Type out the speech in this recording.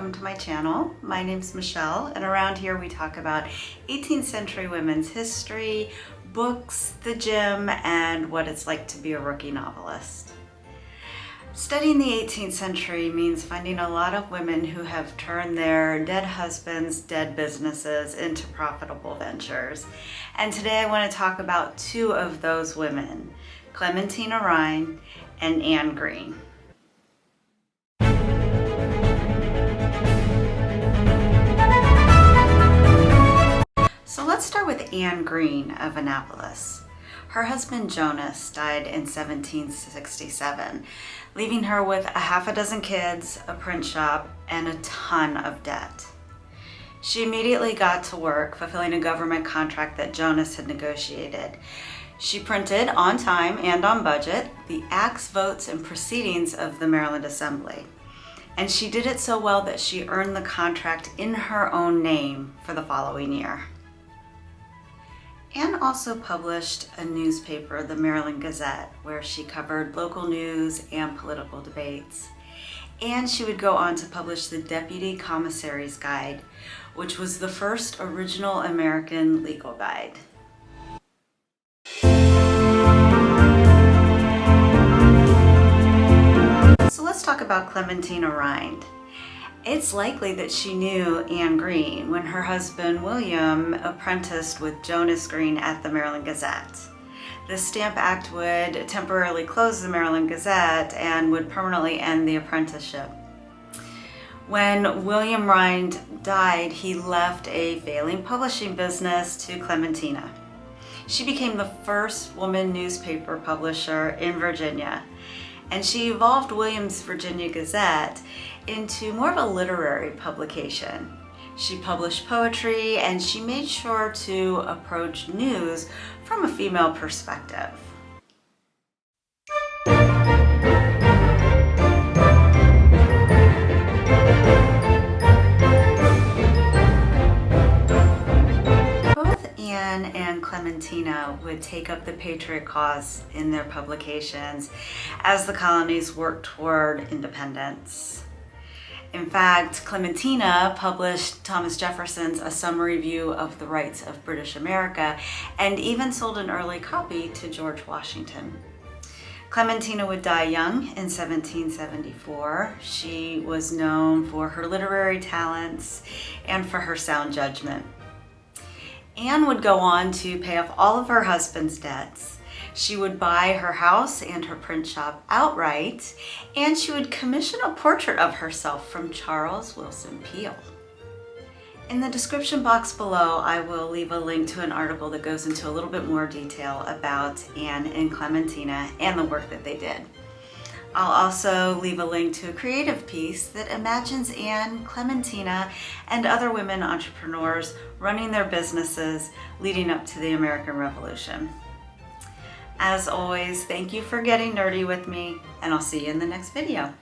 welcome to my channel. My name's Michelle, and around here we talk about 18th century women's history, books, the gym, and what it's like to be a rookie novelist. Studying the 18th century means finding a lot of women who have turned their dead husbands, dead businesses into profitable ventures. And today I want to talk about two of those women, Clementina Rhine and Anne Green. So let's start with Anne Green of Annapolis. Her husband Jonas died in 1767, leaving her with a half a dozen kids, a print shop, and a ton of debt. She immediately got to work fulfilling a government contract that Jonas had negotiated. She printed on time and on budget the acts, votes, and proceedings of the Maryland Assembly. And she did it so well that she earned the contract in her own name for the following year. Anne also published a newspaper, the Maryland Gazette, where she covered local news and political debates. And she would go on to publish the Deputy Commissary's Guide, which was the first original American legal guide. So let's talk about Clementina Rhine. It's likely that she knew Anne Green when her husband William apprenticed with Jonas Green at the Maryland Gazette. The Stamp Act would temporarily close the Maryland Gazette and would permanently end the apprenticeship. When William Rhine died, he left a failing publishing business to Clementina. She became the first woman newspaper publisher in Virginia, and she evolved William's Virginia Gazette into more of a literary publication. She published poetry, and she made sure to approach news from a female perspective. Both Anne and Clementina would take up the patriot cause in their publications as the colonies worked toward independence. In fact, Clementina published Thomas Jefferson's A Summary View of the Rights of British America and even sold an early copy to George Washington. Clementina would die young in 1774. She was known for her literary talents and for her sound judgment. Anne would go on to pay off all of her husband's debts. She would buy her house and her print shop outright, and she would commission a portrait of herself from Charles Willson Peale. In the description box below, I will leave a link to an article that goes into a little bit more detail about Anne and Clementina and the work that they did. I'll also leave a link to a creative piece that imagines Anne, Clementina, and other women entrepreneurs running their businesses leading up to the American Revolution. As always, thank you for getting nerdy with me, and I'll see you in the next video.